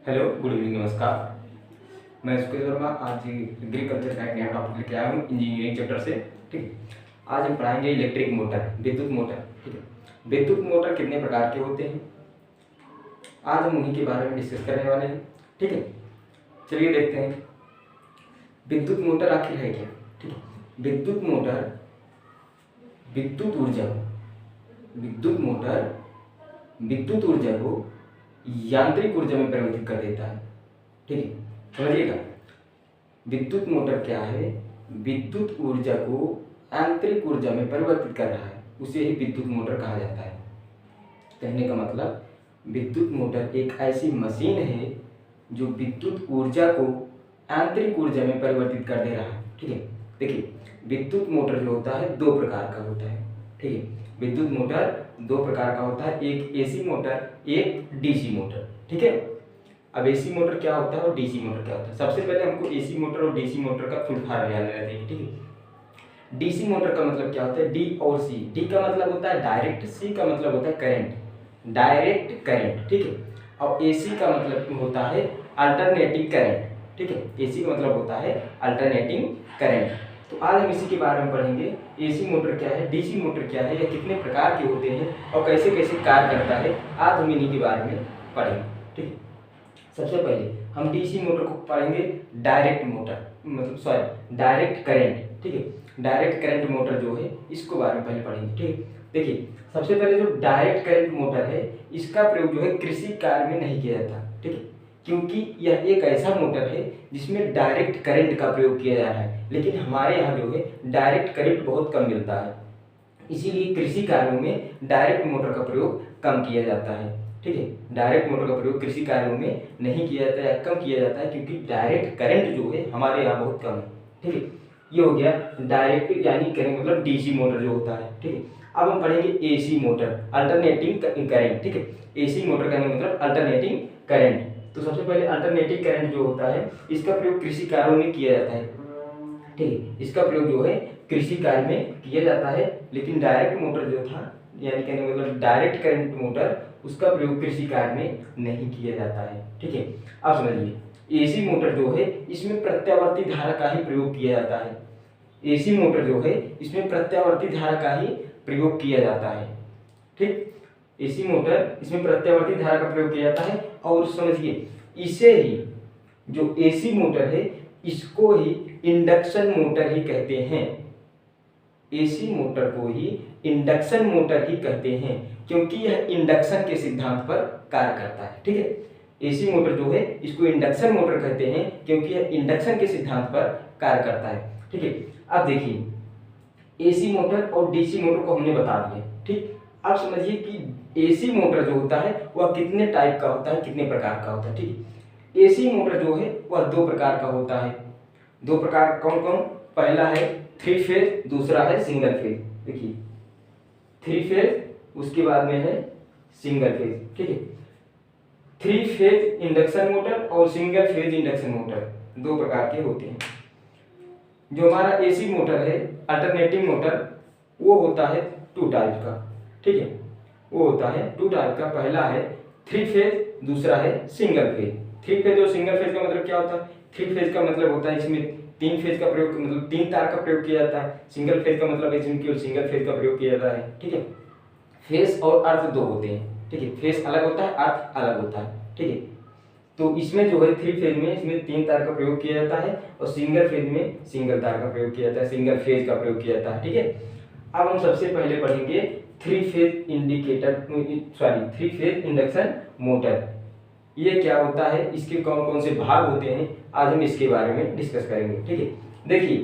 Hello, good evening, नमस्कार। मैं सुकेश वर्मा आज एग्रीकल्चर का एक नया टॉपिक लेके आया हूँ इंजीनियरिंग चैप्टर से। ठीक है। आज हम पढ़ाएंगे इलेक्ट्रिक मोटर, विद्युत मोटर। ठीक है। विद्युत मोटर कितने प्रकार के होते हैं, आज हम उन्हीं के बारे में डिस्कस करने वाले हैं। ठीक है, चलिए देखते हैं विद्युत मोटर आखिर है क्या। ठीक है। विद्युत मोटर विद्युत ऊर्जा विद्युत ऊर्जा को यांत्रिक ऊर्जा में परिवर्तित कर देता है। ठीक है, समझिएगा। विद्युत मोटर क्या है, विद्युत ऊर्जा को यांत्रिक ऊर्जा में परिवर्तित कर रहा है, उसे ही विद्युत मोटर कहा जाता है। कहने का मतलब विद्युत मोटर एक ऐसी मशीन है जो विद्युत ऊर्जा को यांत्रिक ऊर्जा में परिवर्तित कर दे रहा है। ठीक है, देखिए विद्युत मोटर जो होता है दो प्रकार का होता है। ठीक है, विद्युत मोटर दो प्रकार का होता है, एक एसी मोटर, एक डीसी मोटर। ठीक है, अब एसी मोटर क्या होता है और डीसी मोटर क्या होता है। सबसे पहले हमको एसी मोटर और डीसी मोटर का फुल फॉर्म याद रहना चाहिए। ठीक है, डीसी मोटर का मतलब क्या होता है, डी और सी। डी का मतलब होता है डायरेक्ट, सी का मतलब होता है करंट, डायरेक्ट करंट। ठीक है, और एसी का मतलब होता है अल्टरनेटिंग करंट। ठीक है, एसी का मतलब होता है अल्टरनेटिंग करंट। तो आज हम इसी के बारे में पढ़ेंगे, एसी मोटर क्या है, डीसी मोटर क्या है, या कितने प्रकार के होते हैं और कैसे कैसे कार्य करता है, आज हम इन्हीं के बारे में पढ़ेंगे। ठीक है, सबसे पहले हम डीसी मोटर को पढ़ेंगे, डायरेक्ट मोटर मतलब सॉरी डायरेक्ट करंट। ठीक है, डायरेक्ट करंट मोटर जो है इसको बारे में पहले पढ़ेंगे। ठीक है, देखिए सबसे पहले जो डायरेक्ट करंट मोटर है इसका प्रयोग जो है कृषि कार्य में नहीं किया जाता। ठीक है, क्योंकि यह एक ऐसा मोटर है जिसमें डायरेक्ट करंट का प्रयोग किया जा रहा है, लेकिन हमारे यहाँ जो है डायरेक्ट करंट बहुत कम मिलता है, इसीलिए कृषि कार्यों में डायरेक्ट मोटर का प्रयोग कम किया जाता है। ठीक है, डायरेक्ट मोटर का प्रयोग कृषि कार्यों में नहीं किया जाता है, कम किया जाता है, क्योंकि डायरेक्ट करंट जो है हमारे यहाँ बहुत कम है। ठीक है, ये हो गया डायरेक्ट यानी करंट मतलब डीसी मोटर जो होता है। ठीक है, अब हम पढ़ेंगे एसी मोटर, अल्टरनेटिंग करंट। ठीक है, एसी मोटर का मतलब अल्टरनेटिंग करंट। तो सबसे पहले अल्टरनेटिंग करंट जो होता है इसका प्रयोग कृषि कार्यों में किया जाता है। ठीक है, इसका प्रयोग जो है कृषि कार्य में किया जाता है, लेकिन डायरेक्ट मोटर जो था यानी कहने का मतलब डायरेक्ट करंट मोटर उसका प्रयोग कृषि कार्य में नहीं किया जाता है। ठीक है, अब समझिए एसी मोटर जो है इसमें प्रत्यावर्ती धारा का ही प्रयोग किया जाता है। एसी मोटर जो है इसमें प्रत्यावर्ती धारा का ही प्रयोग किया जाता है। ठीक, एसी मोटर इसमें प्रत्यावर्ती धारा का प्रयोग किया जाता है, और समझिए इसे ही जो एसी मोटर है इसको ही इंडक्शन मोटर ही कहते हैं। एसी मोटर को ही इंडक्शन मोटर ही कहते हैं, क्योंकि यह इंडक्शन के सिद्धांत पर कार्य करता है। ठीक है, एसी मोटर जो है इसको इंडक्शन मोटर कहते हैं क्योंकि यह इंडक्शन के सिद्धांत पर कार्य करता है। ठीक है, अब देखिए एसी मोटर और डीसी मोटर को हमने बता दिया। ठीक, अब समझिए कि एसी मोटर जो होता है वह कितने टाइप का होता है, कितने प्रकार का होता है। ठीक है, एसी मोटर जो है वह दो प्रकार का होता है। दो प्रकार कौन कौन, पहला है थ्री फेज, दूसरा है सिंगल फेज। देखिए थ्री फेज, उसके बाद में है सिंगल फेज। ठीक है, थ्री फेज इंडक्शन मोटर और सिंगल फेज इंडक्शन मोटर दो प्रकार के होते हैं। जो हमारा एसी मोटर है अल्टरनेटिंग मोटर वो होता है टू टाइप का। ठीक है, वो होता है टू टाइप का, पहला है थ्री फेज, दूसरा है सिंगल फेज। थ्री फेज और सिंगल फेज का मतलब क्या होता है, थ्री फेज का मतलब होता है इसमें तीन फेज का प्रयोग मतलब तीन तार का प्रयोग किया जाता है। सिंगल फेज का मतलब इसमें केवल सिंगल फेज का प्रयोग किया जाता है। ठीक है, फेज और अर्थ दो होते हैं। ठीक है, फेज अलग होता है, अर्थ अलग होता है। ठीक है, तो इसमें जो है थ्री फेज में इसमें तीन तार का प्रयोग किया जाता है, और सिंगल फेज में सिंगल तार का प्रयोग किया जाता है, सिंगल फेज का प्रयोग किया जाता है। ठीक है, अब हम सबसे पहले पढ़ेंगे three phase three phase induction motor. ये क्या होता है, इसके कौन कौन से भाग होते हैं, आज हम इसके बारे में डिस्कस करेंगे। ठीक है, देखिए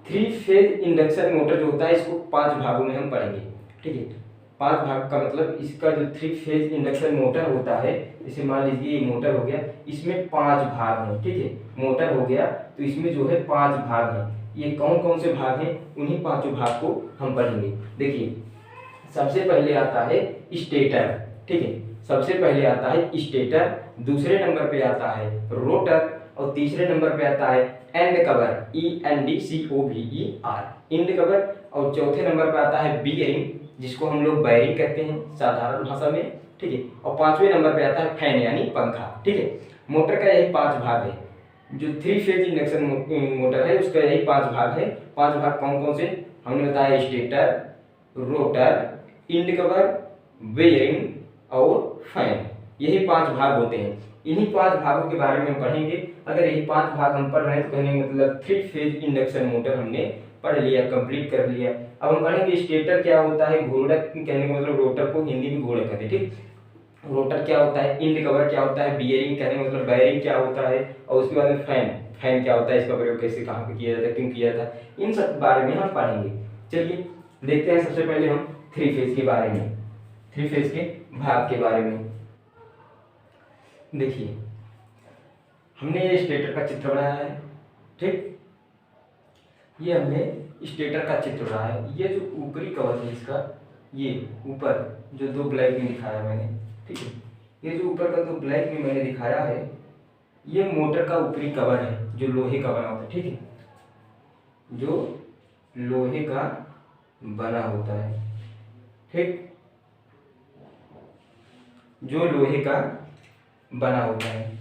थ्री फेज इंडक्शन मोटर जो होता है इसको पांच भागों में हम पढ़ेंगे। ठीक है, पांच भाग का मतलब इसका जो थ्री फेज इंडक्शन मोटर होता है, जैसे मान लीजिए ये मोटर हो गया, इसमें पांच भाग हैं। ठीक है, मोटर हो गया तो इसमें जो है पांच भाग हैं। ये कौन कौन से भाग हैं, उन्हीं पांचों भाग को हम पढ़ेंगे। देखिए सबसे पहले आता है स्टेटर। ठीक है, सबसे पहले आता है स्टेटर, दूसरे नंबर पे आता है रोटर, और तीसरे नंबर पे आता है and cover, ENDCOVER, and cover, और चौथे नंबर पे आता है बीयरिंग, जिसको हम लोग बैरिंग कहते हैं साधारण भाषा में। ठीक है, और पांचवें नंबर पे आता है फैन यानी पंखा। ठीक है, मोटर का यही 5 भाग है, जो 3 फेज इंडक्शन मोटर है उसका यही 5 भाग है। 5 भाग कौन कौन से हमने बताया, stator, rotor, end cover, bearing और फैन, यही 5 भाग होते हैं। इन्हीं 5 भागों के बारे में हम पढ़ेंगे। अगर यही 5 भाग हम पढ़ रहे हैं तो कहने का मतलब 3 फेज इंडक्शन मोटर हमने पढ़ लिया, कंप्लीट कर लिया। अब हम पढ़ेंगे स्टेटर क्या होता है, घोड़क, कहने का मतलब रोटर को हिंदी में घोड़क कहते हैं, ठीक। रोटर क्या होता है, इंड कवर क्या होता है, बियरिंग कहने का मतलब बेयरिंग क्या होता है, और उसके बाद में फैन, फैन क्या होता है, इसका प्रयोग कैसे कहाँ पे किया जाता है, क्यों किया जाता है, इन सब बारे में हम पढ़ेंगे। चलिए देखते हैं सबसे पहले हम 3 फेज के बारे में, 3 फेज के भाग के बारे में। देखिए हमने ये स्टेटर का चित्र बनाया है, ठीक। ये हमने स्टेटर का चित्र बनाया है। ये जो ऊपरी कवर है इसका, ये ऊपर जो 2 ब्लैक में दिखाया मैंने, ठीक है, ये जो ऊपर का 2 ब्लैक में मैंने दिखाया है, ये मोटर का ऊपरी कवर है जो लोहे का बना होता है, ठीक है, जो लोहे का बना होता है, ठीक, जो लोहे का बना होता है।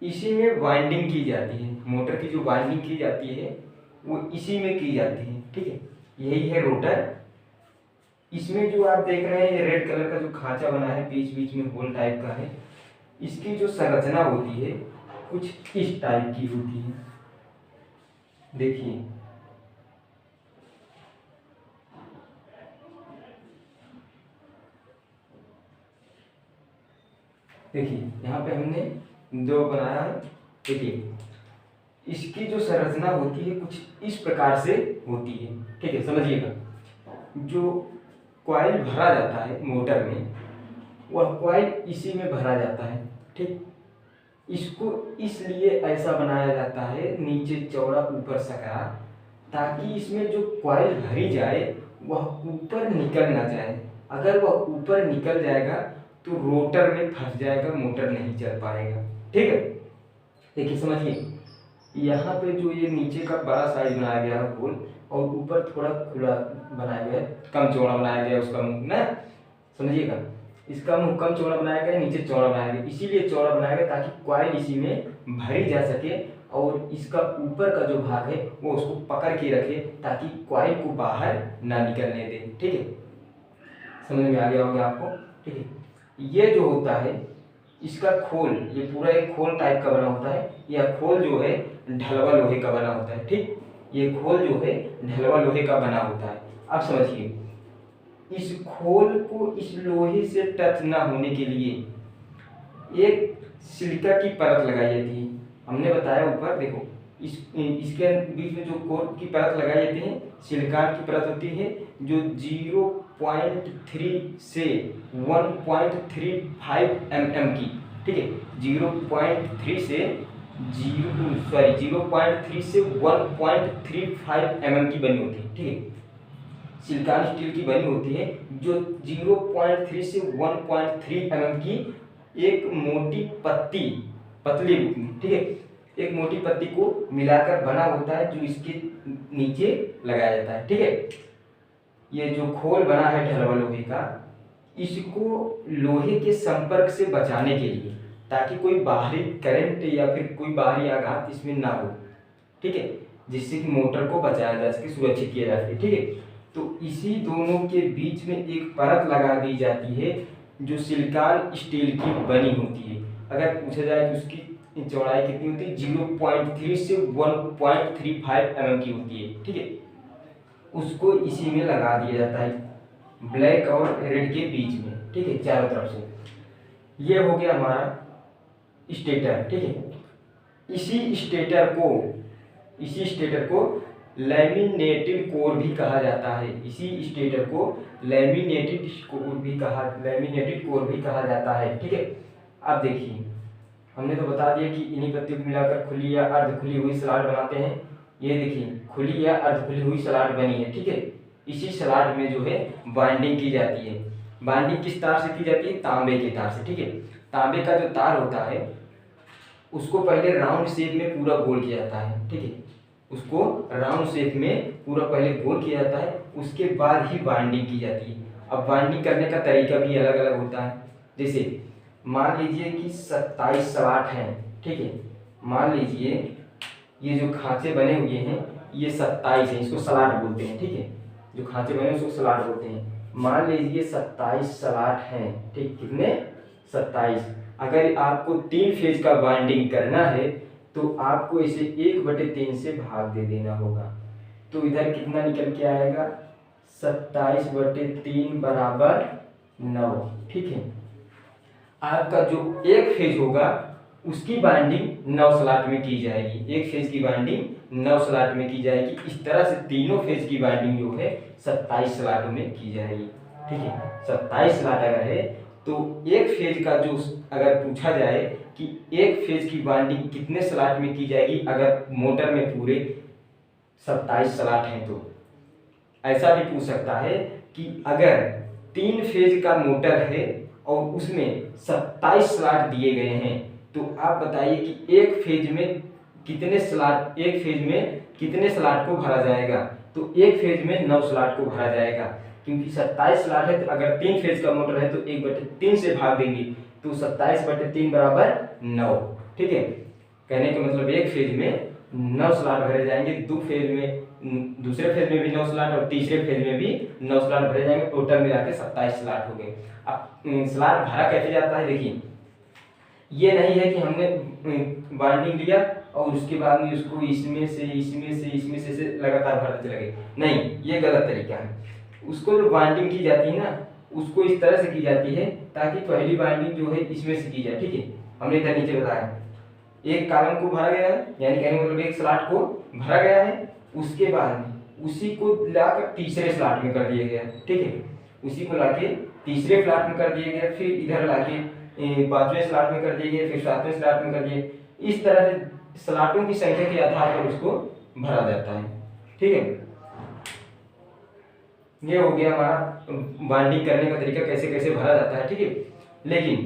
इसी में वाइंडिंग की जाती है, मोटर की जो वाइंडिंग की जाती है वो इसी में की जाती है, ठीक है। यही है रोटर। इसमें जो आप देख रहे हैं ये रेड कलर का जो खांचा बना है, बीच बीच में होल टाइप का है, इसकी जो संरचना होती है कुछ इस टाइप की होती है। देखिए देखिए यहाँ पे हमने 2 बनाया है। देखिए इसकी जो संरचना होती है कुछ इस प्रकार से होती है, ठीक है, समझिएगा। जो कॉइल भरा जाता है मोटर में, वह कॉइल इसी में भरा जाता है, ठीक। इसको इसलिए ऐसा बनाया जाता है, नीचे चौड़ा ऊपर सकरा, ताकि इसमें जो कॉइल भरी जाए वह ऊपर निकल ना जाए। अगर वह ऊपर निकल जाएगा तो रोटर में फंस जाएगा, मोटर नहीं चल पाएगा, ठीक है। देखिए समझिए, यहाँ पे जो ये नीचे का बड़ा साइज बनाया गया है गोल, और ऊपर थोड़ा खुला बनाया गया है, कम चौड़ा बनाया गया है उसका मुंह ना, समझिएगा। इसका मुंह कम चौड़ा बनाया गया, नीचे चौड़ा बनाया गया, इसीलिए चौड़ा बनाया गया ताकि कॉइल इसी में भरी जा सके, और इसका ऊपर का जो भाग है वो उसको पकड़ के रखे ताकि कॉइल को बाहर ना निकलने दे, ठीक है। समझ में आ गया होगा आपको, ठीक है। ये जो होता है इसका खोल, ये पूरा एक खोल टाइप का बना होता है। यह खोल जो है ढलवा लोहे का बना होता है, ठीक। ये खोल जो है ढलवा लोहे का बना होता है। अब समझिए, इस खोल को इस लोहे से टच ना होने के लिए एक सिलिका की परत लगाई जाती है। हमने बताया ऊपर, देखो इसके बीच में जो कोर की परत लगाई जाती है, सिलिकॉन की परत होती है, जो 0.3 से 1.35 mm की, ठीक है, 0.3 से 1.35 mm की बनी होती है, ठीक है। सिलिकॉन स्टील की बनी होती है, जो 0.3 से 1.3 mm की एक मोटी पत्ती, पतली रूप में, ठीक है, एक मोटी पत्ती को मिलाकर बना होता है, जो इसके नीचे लगाया जाता है, ठीक है। ये जो खोल बना है ढलवा लोहे का, इसको लोहे के संपर्क से बचाने के लिए, ताकि कोई बाहरी करंट या फिर कोई बाहरी आघात इसमें ना हो, ठीक है, जिससे कि मोटर को बचाया जा सके, सुरक्षित किया जा सके, ठीक है। तो इसी दोनों के बीच में एक परत लगा दी जाती है जो सिलिकॉन स्टील की बनी होती है। अगर पूछा जाए तो उसकी चौड़ाई कितनी होती है, 0.3 से 1.35 mm की होती है, ठीक है। उसको इसी में लगा दिया जाता है, ब्लैक और रेड के बीच में, ठीक है, चारों तरफ से। ये हो गया हमारा स्टेटर, ठीक है। इसी स्टेटर को लैमिनेटेड कोर भी कहा जाता है। इसी स्टेटर को लैमिनेटेड कोर भी कहा जाता है, ठीक है। अब देखिए, हमने तो बता दिया कि इन्हीं पत्तियों को मिलाकर खुली या अर्ध खुली हुई सलाड बनाते हैं। ये देखिए खुली या अर्ध खुली हुई सलाड बनी है, ठीक है। इसी सलाड में जो है बाइंडिंग की जाती है। बाइंडिंग किस तार से की जाती है, तांबे के तार से, ठीक है। तांबे का जो तार होता है उसको पहले राउंड शेप में पूरा गोल किया जाता है, ठीक है। उसको राउंड शेप में पूरा पहले गोल किया जाता है, उसके बाद ही बाइंडिंग की जाती है। अब बाइंडिंग करने का तरीका भी अलग अलग होता है। जैसे मान लीजिए कि 27 स्लॉट हैं, ठीक है। मान लीजिए ये जो खांचे बने हुए हैं ये 27 है, इसको स्लॉट बोलते हैं, ठीक है। जो खांचे बने उसको स्लॉट बोलते हैं। मान लीजिए 27 स्लॉट हैं, ठीक। कितने? 27। अगर आपको 3 फेज का वाइंडिंग करना है तो आपको इसे 1/3 से भाग दे देना होगा। तो इधर कितना निकल के आएगा? 27/3 बराबर 9, ठीक है। आपका जो एक फेज होगा उसकी बाइंडिंग 9 स्लॉट में की जाएगी। एक फेज की बाइंडिंग 9 स्लॉट में की जाएगी। इस तरह से तीनों फेज की बाइंडिंग जो है 27 स्लॉट में की जाएगी, ठीक है। 27 स्लॉट अगर है तो एक फेज का जो अगर पूछा जाए कि एक फेज की बाइंडिंग कितने स्लॉट में की जाएगी अगर मोटर में पूरे 27 स्लॉट हैं, तो ऐसा भी पूछ सकता है कि अगर 3 फेज का मोटर है और उसमें 27 स्लॉट दिए गए हैं तो आप बताइए कि एक फेज में कितने स्लॉट को भरा जाएगा। तो एक फेज में 9 स्लॉट को भरा जाएगा, क्योंकि 27 स्लॉट है। तो अगर 3 फेज का मोटर है तो 1/3 से भाग देंगे, तो 27/3 बराबर 9, ठीक है। कहने का मतलब एक फेज में 9 स्लॉट भरे जाएंगे, दूसरे फेज में भी 9 स्लॉट और तीसरे फेज में भी 9 स्लॉट भरे जाएंगे। टोटल मिला के 27 स्लॉट हो गए। अब स्लॉट भरा कैसे जाता है? देखिए, ये नहीं है कि हमने बाइंडिंग लिया और उसके बाद में उसको इसमें से लगातार भरते चले गए। नहीं, ये गलत तरीका है। उसको जो बाइंडिंग की जाती है ना, उसको इस तरह से की जाती है ताकि पहली बाइंडिंग जो है इसमें से की जाए, ठीक है। हमने इधर नीचे बताया एक कॉलम को भरा गया है, यानी कहने मतलब एक स्लॉट को भरा गया है, उसके बाद में उसी को लाकर तीसरे स्लॉट में कर दिया गया, ठीक है। उसी को लाके तीसरे स्लॉट में कर दिया गया, फिर इधर लाके 5वें स्लॉट में कर दिए गए, फिर 7वें स्लॉट में कर दिए। इस तरह से स्लॉटों की संख्या के आधार पर उसको भरा जाता है, ठीक है। ये हो गया हमारा बाइंडिंग करने का तरीका, कैसे कैसे भरा जाता है, ठीक है। लेकिन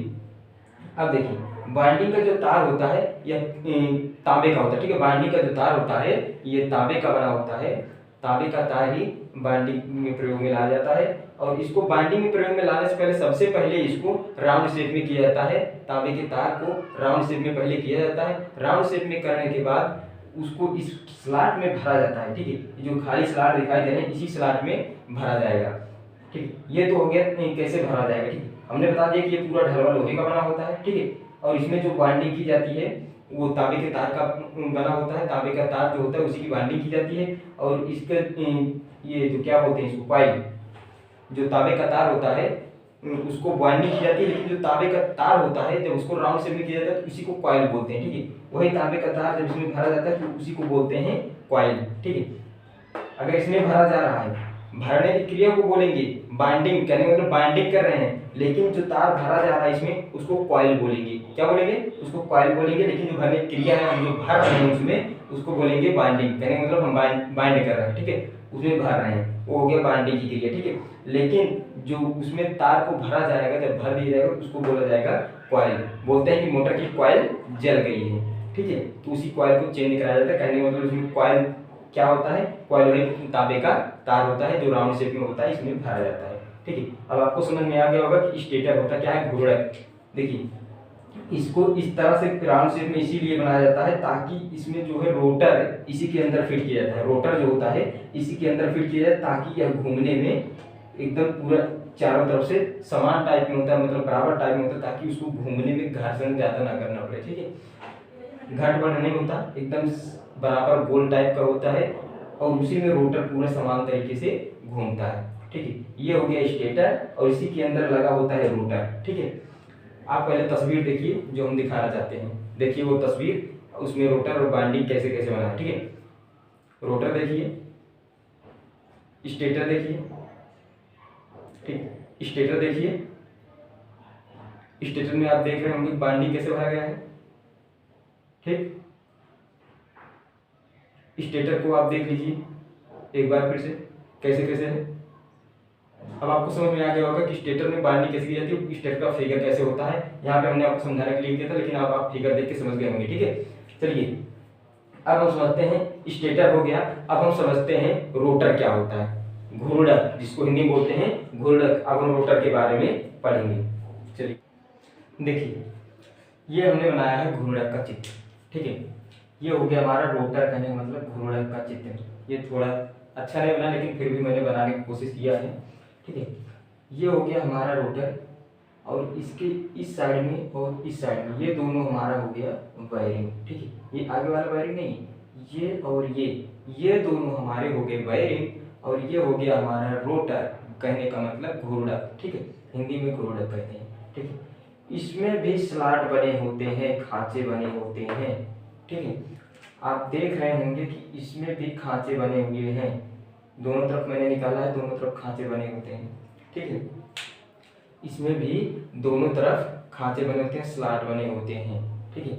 अब देखिए, बाइंडिंग का जो तार होता है यह तांबे का होता है, ठीक है। बाइंडिंग का जो तार होता है ये तांबे का बना होता है। तांबे का तार ही बाइंडिंग में प्रयोग में लाया जाता है, और इसको बाइंडिंग में प्रयोग में लाने से पहले सबसे पहले इसको राउंड शेप में किया जाता है। तांबे के तार को राउंड शेप में पहले किया जाता है। राउंड शेप में करने के बाद उसको इस स्लॉट में भरा जाता है, ठीक है। जो खाली स्लॉट दिखाई दे रहे हैं इसी स्लॉट में भरा जाएगा, ठीक है। ये तो हो गया कैसे भरा जाएगा, ठीक है। हमने बता दिया कि ये पूरा ढलवा लोहे का बना होता है, ठीक है। और इसमें जो बाइंडिंग की जाती है वो तांबे के तार का बना होता है। तांबे का तार जो होता है उसी की बाइंडिंग की जाती है। और इसके ये जो क्या बोलते हैं इसको, कॉइल, जो तांबे का तार होता है उसको बाइंडिंग की जाती है। लेकिन जो तांबे का तार होता है जब उसको राउंड शेप में किया जाता है तो उसी को कॉइल बोलते हैं, ठीक है। वही तांबे का तार जब इसमें भरा जाता है तो उसी को बोलते हैं कॉइल, ठीक है। अगर इसमें भरा जा रहा है, भरने की क्रिया को बोलेंगे बाइंडिंग, कहने मतलब बाइंडिंग कर रहे हैं, लेकिन जो तार भरा जा रहा है इसमें उसको कॉइल बोलेंगे। क्या बोलेंगे? उसको कॉइल बोलेंगे। लेकिन जो भरने की क्रिया है, हम जो भर रहे हैं उसमें, उसको बोलेंगे बाइंडिंग। कहने मतलब हम बाइंड कर रहे हैं, ठीक है, उसमें भर रहे हैं, वो हो गया बाइंडिंग की क्रिया, ठीक है। लेकिन जो उसमें तार को भरा जाएगा, जब भर दिया जाएगा उसको बोला जाएगा कॉइल। बोलते हैं कि मोटर की कॉइल जल गई है, ठीक है, तो उसी कॉइल को चेंज कराया जाता है। कहने मतलब उसमें कॉइल क्या होता है? कॉइल वही तांबे का तार होता है जो राउंड शेप में होता है, इसमें भरा जाता है, ठीक है। अब आपको समझ में आ गया होगा कि स्टेटर होता क्या है, घूर्णक। देखिए, इसको इस तरह से राउंड शेप में इसीलिए बनाया जाता है ताकि इसमें जो है रोटर इसी के अंदर फिट किया जाता है। रोटर जो होता है इसी के अंदर फिट किया जाता है ताकि यह घूमने में एकदम पूरा चारों तरफ से समान टाइप में होता है, मतलब बराबर टाइप में होता है, ताकि उसको घूमने में घर्षण ज्यादा ना करना पड़े, ठीक है। घट बढ़ नहीं होता, एकदम बराबर गोल टाइप का होता है और उसी में रोटर पूरा समान तरीके से घूमता है, ठीक है। ये हो गया स्टेटर और इसी के अंदर लगा होता है रोटर, ठीक है। आप पहले तस्वीर देखिए जो हम दिखाना चाहते हैं। देखिए वो तस्वीर, उसमें रोटर और बाइंडिंग कैसे कैसे बना है, ठीक है। रोटर देखिए, स्टेटर देखिए, ठीक, स्टेटर देखिए। स्टेटर में आप देख रहे होंगे बाइंडिंग कैसे भरा गया है, ठीक। स्टेटर को आप देख लीजिए एक बार फिर से कैसे कैसे है। अब आपको समझ में आ गया होगा कि स्टेटर में बाइंडिंग कैसे की जाती है, स्टेटर का फिगर कैसे होता है। यहाँ पे हमने आपको समझाने के लिए दिया था, लेकिन अब आप फिगर देख के समझ गए होंगे, ठीक है। चलिए अब हम समझते हैं स्टेटर हो गया। अब हम समझते हैं रोटर क्या होता है, घूर्णक, जिसको हिंदी में बोलते हैं घूर्णक। अब हम रोटर के बारे में पढ़ेंगे। चलिए देखिए, ये हमने बनाया है घूर्णक का चित्र, ठीक है। ये हो गया हमारा रोटर, कहने का मतलब घूर्णक का चित्र। ये थोड़ा अच्छा नहीं बना, लेकिन फिर भी मैंने बनाने की कोशिश किया है, ठीक है। ये हो गया हमारा रोटर, और इसके इस साइड में और इस साइड में ये दोनों हमारा हो गया वायरिंग, ठीक है। ये आगे वाला वायरिंग नहीं, ये और ये दोनों हमारे हो गए वायरिंग, और ये हो गया हमारा रोटर, कहने का मतलब घूर्णक, ठीक है। हिंदी में घूर्णक कहते हैं, ठीक है। इसमें भी स्लॉट बने होते हैं, खांचे बने होते हैं, ठीक है। आप देख रहे होंगे कि इसमें भी खांचे बने हुए हैं, दोनों तरफ मैंने निकाला है, दोनों तरफ खांचे बने होते हैं, ठीक है। इसमें भी दोनों तरफ खांचे बने होते हैं, स्लॉट बने होते हैं, ठीक है।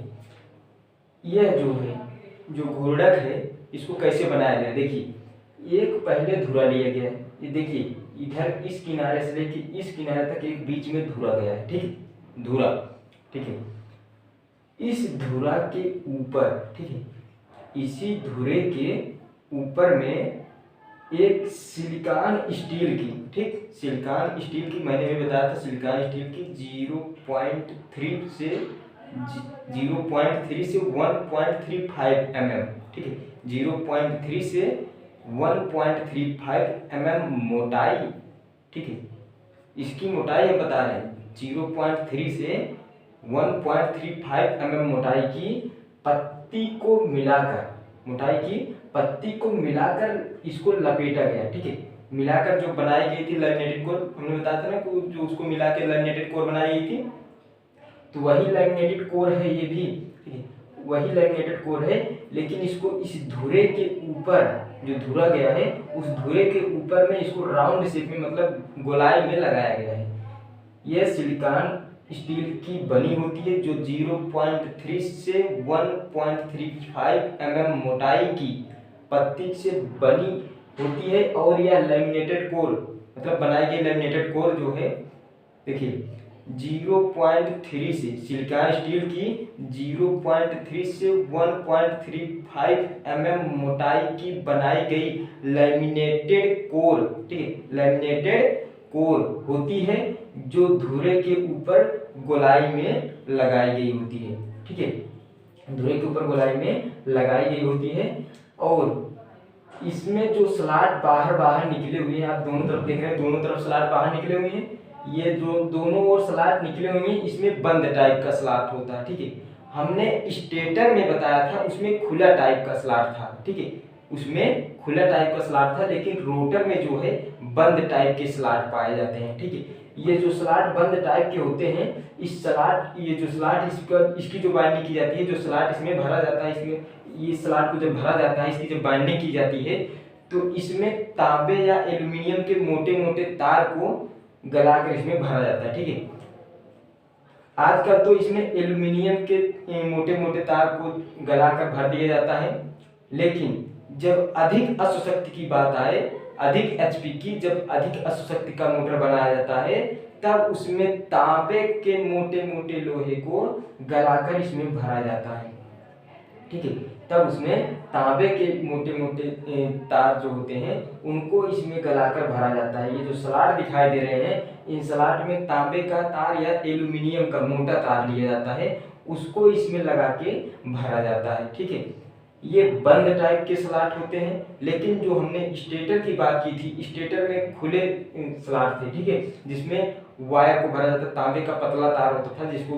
यह जो है, जो घूर्णक है, इसको कैसे बनाया गया, देखिए। एक पहले धुरा लिया गया है, ये देखिए, इधर इस किनारे से लेके इस किनारे तक एक बीच में धुरा गया है, ठीक है, धुरा, ठीक है। इस धुरा के ऊपर, ठीक है, इसी धुरे के ऊपर में एक सिलिकॉन स्टील की, ठीक, सिलिकॉन स्टील की, मैंने भी बताया था, सिलिकॉन स्टील की 0.3 से 1.35 mm, ठीक है, 0.3 से 1.35 mm मोटाई, ठीक है। इसकी मोटाई हम बता रहे हैं, 0.3 से 1.35 mm मोटाई की पत्ती को मिलाकर, मोटाई की पत्ती को मिलाकर इसको लपेटा गया, ठीक है। मिलाकर जो बनाई गई थी लैमिनेटेड कोर, हमने बताया था ना कि जो उसको मिला के लैमिनेटेड कोर बनाई गई थी, तो वही लैमिनेटेड कोर है ये भी, ठीक है, वही लैमिनेटेड कोर है। लेकिन इसको इस धुरे के ऊपर, जो धुरा गया है, उस धुरे के ऊपर में इसको राउंड शेप में, मतलब गोलाई में लगाया गया है। यह सिलिकॉन स्टील की बनी होती है, जो 0.3 से 1.35 mm मोटाई की पत्ती से बनी होती है। और यह लैमिनेटेड कोर, मतलब बनाई गई लैमिनेटेड कोर जो है, देखिए, 0.3 से, सिलिकॉन स्टील की 0.3 से 1.35 mm मोटाई की बनाई गई लैमिनेटेड कोर, ठीक है, लैमिनेटेड कोर होती है, जो धुरे के ऊपर गोलाई में लगाई गई होती है, ठीक है, धुरे के ऊपर गोलाई में लगाई गई होती है। और इसमें जो स्लॉट बाहर निकले हुए हैं, आप दोनों तरफ देख रहे हैं, दोनों तरफ स्लॉट बाहर निकले हुए हैं, ये जो दोनों ओर स्लॉट निकले हुए हैं, इसमें बंद टाइप का स्लॉट होता है, ठीक है। हमने स्टेटर में बताया था, उसमें खुला टाइप का स्लॉट था, ठीक है, उसमें खुला टाइप का स्लॉट था। लेकिन रोटर में जो है बंद टाइप के स्लॉट पाए जाते हैं, ठीक है। ये जो स्लॉट बंद टाइप के होते हैं, इस स्लॉट, ये जो स्लॉट इसकी जो बाइंडिंग की जाती है, जो स्लॉट इसमें भरा जाता है, इसमें ये स्लॉट को जब भरा जाता है, इसकी जब बाइंडिंग की जाती है, तो इसमें तांबे या एल्युमिनियम के मोटे मोटे तार को गलाकर इसमें भरा जाता है, ठीक है। आजकल तो इसमें एल्युमिनियम के मोटे मोटे तार को गलाकर भर दिया जाता है। लेकिन जब अधिक अश्वशक्ति की बात आए, अधिक एचपी की, जब अधिक अश्वशक्ति का मोटर बनाया जाता है, तब उसमें तांबे के मोटे मोटे लोहे को गलाकर इसमें भरा जाता है, ठीक है। तब उसमें तांबे के मोटे मोटे तार जो होते हैं, उनको इसमें गलाकर भरा जाता है। ये जो स्लॉट दिखाई दे रहे हैं, इन स्लॉट में तांबे का तार या एल्युमिनियम का मोटा तार लिया जाता है, उसको इसमें लगा के भरा जाता है, ठीक है। ये बंद टाइप के स्लॉट होते हैं। लेकिन जो हमने स्टेटर की बात की थी, स्टेटर में खुले स्लॉट थे, ठीक है, जिसमें वायर को भरा जाता, तांबे का पतला तार होता था, जिसको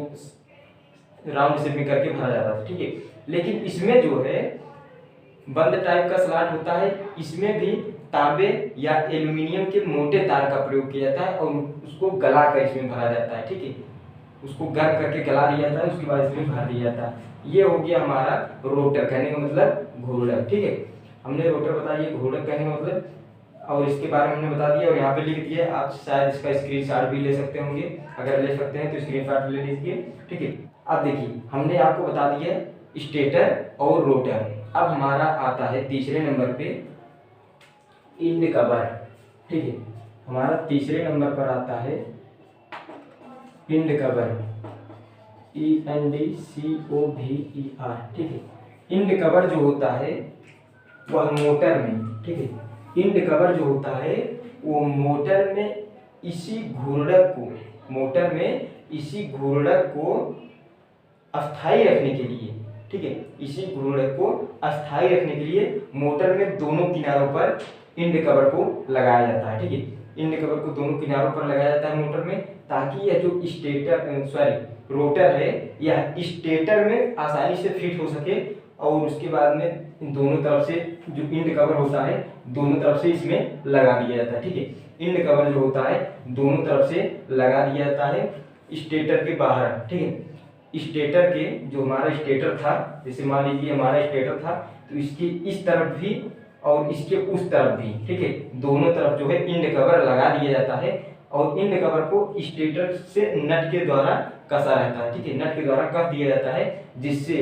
राउंड शेप में करके भरा जाता था, ठीक है। लेकिन इसमें जो है बंद टाइप का स्लॉट होता है, इसमें भी तांबे या एल्युमिनियम के मोटे तार का प्रयोग किया जाता है, और उसको गला कर इसमें भरा जाता है, ठीक है। उसको गर्म करके गला दिया जाता है, उसके बाद इसमें भर दिया जाता है। ये हो गया हमारा रोटर, कहने का मतलब घूर्णक, ठीक है। हमने रोटर बताया, घूर्णक कहने का मतलब, और इसके बारे में हमने बता दिया, और यहाँ पे लिख दिया। आप शायद इसका स्क्रीनशॉट भी ले सकते होंगे, अगर ले सकते हैं तो स्क्रीनशॉट ले लीजिए, ठीक है। अब देखिए, हमने आपको बता दिया स्टेटर और रोटर। अब हमारा आता है तीसरे नंबर पे इंड कवर, ठीक है। हमारा तीसरे नंबर पर आता है इंड कवर, ENDCOVER, ठीक है। इंड कवर जो होता है वह मोटर में, ठीक है, इंड कवर जो होता है वो मोटर में इसी घूर्णक को, मोटर में इसी घूर्णक को अस्थाई रखने के लिए, ठीक है, इसी घूर्णक को अस्थाई रखने के लिए मोटर में दोनों किनारों पर इंड कवर को लगाया जाता है, ठीक है। इंड कवर को दोनों किनारों पर लगाया जाता है मोटर में, ताकि यह जो रोटर है यह स्टेटर में आसानी से फिट हो सके, और उसके बाद में दोनों तरफ से जो इंड कवर होता है दोनों तरफ से इसमें लगा दिया जाता है, ठीक है। इंड कवर जो होता है दोनों तरफ से लगा दिया जाता है स्टेटर के बाहर, ठीक है। स्टेटर के जो हमारा स्टेटर था, जैसे मान लीजिए हमारा स्टेटर था, तो इसके इस तरफ भी और इसके उस तरफ भी, ठीक है, दोनों तरफ जो है इंड कवर लगा दिया जाता है, और इंड कवर को स्टेटर से नट के द्वारा कसा रहता है, ठीक है, नट के द्वारा कस दिया जाता है, जिससे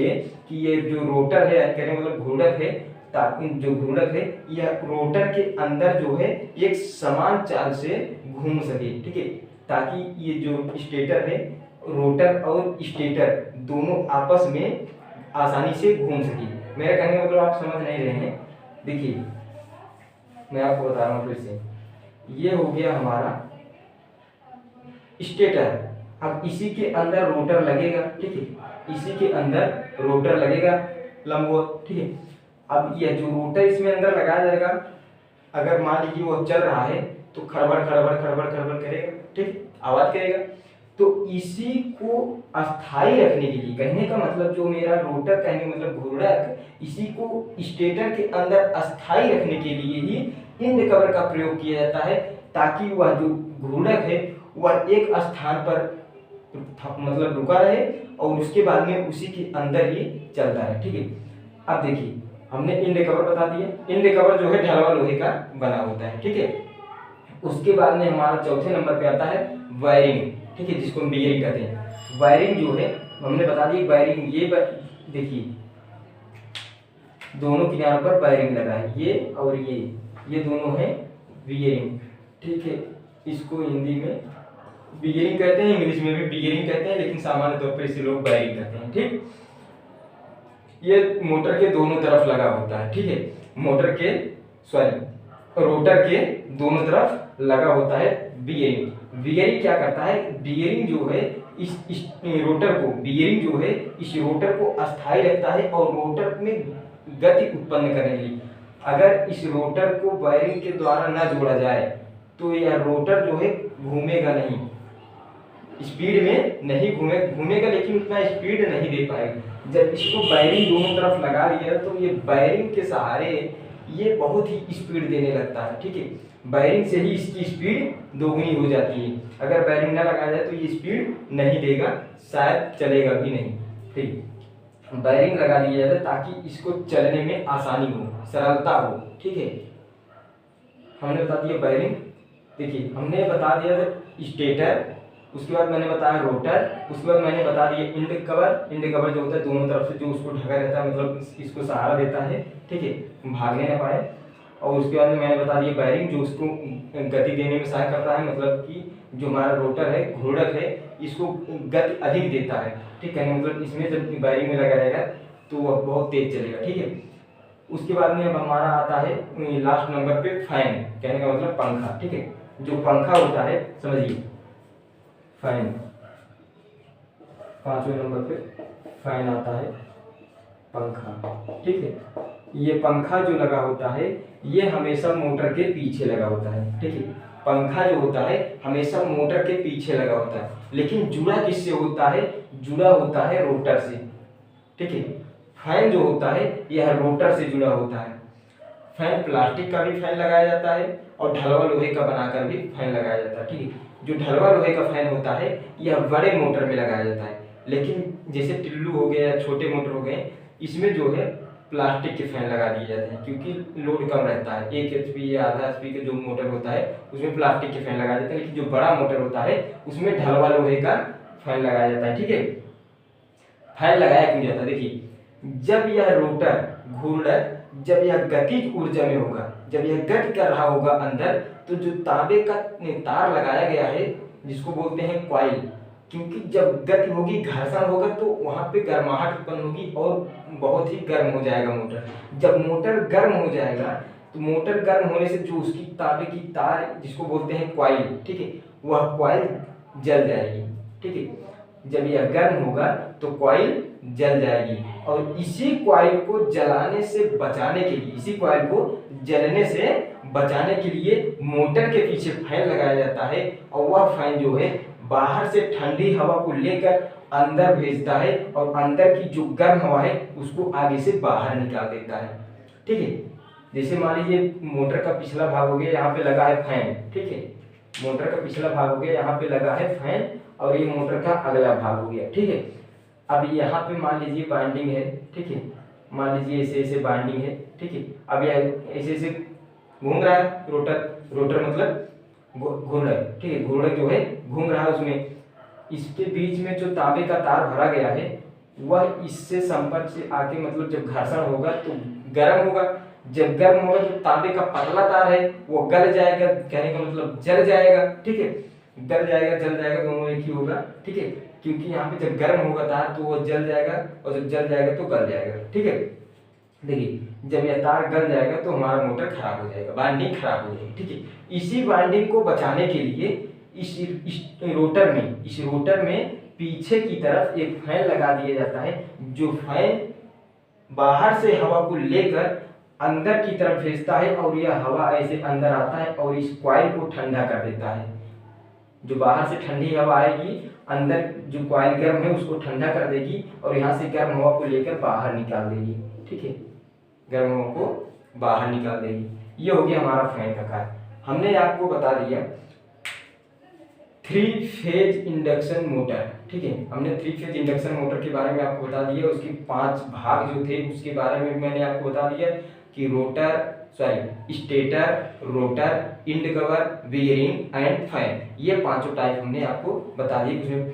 कि ये जो रोटर है, कहने मतलब घूर्णक है, ताकि जो घूर्णक है यह रोटर के अंदर जो है एक समान चाल से घूम सके, ठीक है, ताकि ये जो स्टेटर है, रोटर और स्टेटर दोनों आपस में आसानी से घूम सके। मेरा कहने का मतलब आप समझ नहीं रहे हैं, देखिए मैं आपको बता रहा हूँ फिर से। ये हो गया हमारा स्टेटर, अब इसी के अंदर रोटर लगेगा, ठीक है, इसी के अंदर रोटर लगेगा लंबवत, ठीक है। अब यह जो रोटर इसमें अंदर लगाया जाएगा, अगर मान लीजिए वो चल रहा है तो खड़बड़ खड़बड़ खड़बड़ खड़बड़ करेगा, ठीक, आवाज करेगा। तो इसी को अस्थाई रखने के लिए, कहने का मतलब जो मेरा रोटर, कहने का मतलब घूर्णक, इसी को स्टेटर के अंदर अस्थाई रखने के लिए ही इंड कवर का प्रयोग किया जाता है, ताकि वह जो घूर्णक है वह एक स्थान पर मतलब रुका रहे और उसके बाद में उसी के अंदर ही चलता है, ठीक है। अब देखिए हमने इंड कवर बता दिया, इंड कवर जो है ढलवा लोहे का बना होता है, ठीक है। उसके बाद में हमारा चौथे नंबर पे आता है वायरिंग, ठीक है, जिसको हम बियरिंग कहते हैं। वायरिंग जो है हमने बता दी, वायरिंग ये देखिए दोनों किनारों पर वायरिंग लगा है, ये और ये दोनों है बियरिंग, ठीक है। इसको हिंदी में बियरिंग कहते हैं, इंग्लिश में भी बियरिंग कहते हैं, लेकिन सामान्य तौर पर इसे लोग वायरिंग कहते हैं, ठीक। ये मोटर के दोनों तरफ लगा होता है, ठीक है, मोटर के रोटर के दोनों तरफ लगा होता है बियरिंग। बियरिंग क्या करता है, बियरिंग जो है इस रोटर को, बियरिंग जो है इस रोटर को अस्थाई रखता है और रोटर में गति उत्पन्न करने के लिए। अगर इस रोटर को वायरिंग के द्वारा न जोड़ा जाए तो यह रोटर जो है घूमेगा नहीं, स्पीड में नहीं घूमेगा, लेकिन उतना स्पीड नहीं दे पाएगा। जब इसको वायरिंग दोनों तरफ लगा दिया तो ये वायरिंग के सहारे ये बहुत ही स्पीड देने लगता है, ठीक है। वायरिंग से ही इसकी स्पीड दोगुनी हो जाती है। अगर वायरिंग ना लगाया जाए तो ये स्पीड नहीं देगा, शायद चलेगा भी नहीं, ठीक। वायरिंग लगा दिया जाता है ताकि इसको चलने में आसानी हो, सरलता हो, ठीक है। हमने बता दिया वायरिंग, देखिए हमने बता दिया था स्टेटर, उसके बाद मैंने बताया रोटर, उसके बाद मैंने बता दिया इंड कवर। इंड कवर जो होता है दोनों तरफ से जो उसको ढका रहता है, मतलब इसको सहारा देता है, ठीक है, भागने न पाए। और उसके बाद में मैंने बता दिया वायरिंग, जो उसको गति देने में सहायता करता है, मतलब कि जो हमारा रोटर है, घूर्णक है, इसको गति अधिक देता है, ठीक है, मतलब इसमें जब वायरिंग में लगा रहेगा तो वह बहुत तेज चलेगा, ठीक है। उसके बाद में अब हमारा आता है लास्ट नंबर पे फैन, कहने का मतलब पंखा, ठीक है। जो पंखा होता है, समझिए फैन, पांचवें नंबर पे फैन आता है पंखा, ठीक है। ये पंखा जो लगा होता है ये हमेशा मोटर के पीछे लगा होता है, ठीक है। पंखा जो होता है हमेशा मोटर के पीछे लगा होता है, लेकिन जुड़ा किससे होता है, जुड़ा होता है रोटर से, ठीक है। फैन जो होता है यह रोटर से जुड़ा होता है। फैन प्लास्टिक का भी फैन लगाया जाता है और ढलवा लोहे का बनाकर भी फैन लगाया जाता है, ठीक है। जो ढलवा लोहे का फैन होता है यह बड़े मोटर में लगाया जाता है, लेकिन जैसे टिल्लू हो गया या छोटे मोटर हो गए, इसमें जो है प्लास्टिक के फैन लगा दिए जाते हैं, क्योंकि लोड कम रहता है। 1 HP या आधा HP का जो मोटर होता है उसमें प्लास्टिक के फैन लगाए जाते हैं, लेकिन जो बड़ा मोटर होता है उसमें ढलवा लोहे का फैन लगाया जाता है, ठीक है। फैन लगाया क्यों जाता है, देखिए जब यह रोटर घूर्णक जब यह गतिज ऊर्जा में होगा, जब यह गति कर रहा होगा अंदर, तो जो तांबे का तार लगाया गया है जिसको बोलते हैं कॉइल, क्योंकि जब गति होगी, घर्षण होगा, तो वहां पे गर्माहट उत्पन्न होगी और बहुत ही गर्म हो जाएगा मोटर। जब मोटर गर्म हो जाएगा तो मोटर गर्म होने से जो उसकी तांबे की तार जिसको बोलते हैं कॉइल, ठीक है, वह कॉइल जल जाएगी, ठीक है। जब यह गर्म होगा तो कॉइल जल जाएगी। और इसी कॉइल को जलाने से बचाने के लिए, इसी कॉइल को जलने से बचाने के लिए मोटर के पीछे फैन लगाया जाता है और वह फैन जो है बाहर से ठंडी हवा को लेकर अंदर भेजता है और अंदर की जो गर्म हवा है उसको आगे से बाहर निकाल देता है। ठीक है, जैसे मान लीजिए मोटर का पिछला भाग हो गया, यहाँ पे लगा है फैन। ठीक है, मोटर का पिछला भाग हो गया, यहाँ पे लगा है फैन और ये मोटर का अगला भाग हो गया। ठीक है, अब यहाँ पे मान लीजिए बाइंडिंग है। ठीक है, मान लीजिए ऐसे ऐसे बाइंडिंग है। ठीक है, अब यह ऐसे ऐसे घूम रहा है रोटर मतलब घूम रहा है। ठीक है, घूर्णक जो है घूम रहा है, उसमें इसके बीच में जो तांबे का तार भरा गया है वह इससे संपर्क से आके मतलब जब घर्षण होगा तो गर्म होगा। जब गर्म होगा तो तांबे का पतला तार है वो गल जाएगा, कहने का मतलब जल जाएगा। ठीक है, गल जाएगा जल जाएगा दोनों एक ही होगा। ठीक है, क्योंकि यहाँ पे जब गर्म होगा तार तो वो जल जाएगा और जब जल जाएगा तो गल जाएगा। ठीक है, देखिए जब यह तार गल जाएगा तो हमारा मोटर खराब हो जाएगा, बाइंडिंग खराब हो जाएगी। ठीक है, इसी बाइंडिंग को बचाने के लिए इस रोटर में पीछे की तरफ एक फैन लगा दिया जाता है, जो फैन बाहर से हवा को लेकर अंदर की तरफ भेजता है और यह हवा ऐसे अंदर आता है और इस कॉइल को ठंडा कर देता है। जो बाहर से ठंडी हवा आएगी, अंदर जो कॉइल गर्म है उसको ठंडा कर देगी और यहाँ से गर्म हवा को लेकर बाहर निकाल देगी। ठीक है, गर्म हवा को बाहर निकाल देगी। ये हो गया हमारा फैन का कार्य। हमने आपको बता दिया 3 फेज इंडक्शन मोटर। ठीक है, हमने 3 फेज इंडक्शन मोटर के बारे में आपको बता दिया, उसके 5 भाग जो थे उसके बारे में मैंने आपको बता दिया कि stator, rotor, end cover, bearing and fan, ये 5 टाइप हमने आपको बता दिए। उसमें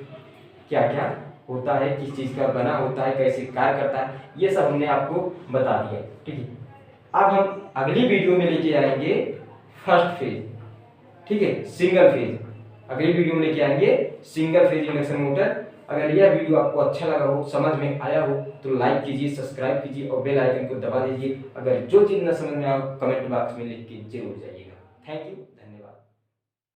क्या क्या होता है, किस चीज़ का बना होता है, कैसे कार्य करता है, ये सब हमने आपको बता दिया। ठीक है, अब हम अगली वीडियो में लेके आएंगे फर्स्ट फेज। ठीक है, सिंगल फेज। अगली वीडियो में लेके आएंगे सिंगल फेज इंडक्शन मोटर। अगर यह वीडियो आपको अच्छा लगा हो, समझ में आया हो तो लाइक कीजिए, सब्सक्राइब कीजिए और बेल आइकन को दबा दीजिए। अगर जो चीज़ न समझ में आए कमेंट बॉक्स में लिख के जरूर जाइएगा। Thank you.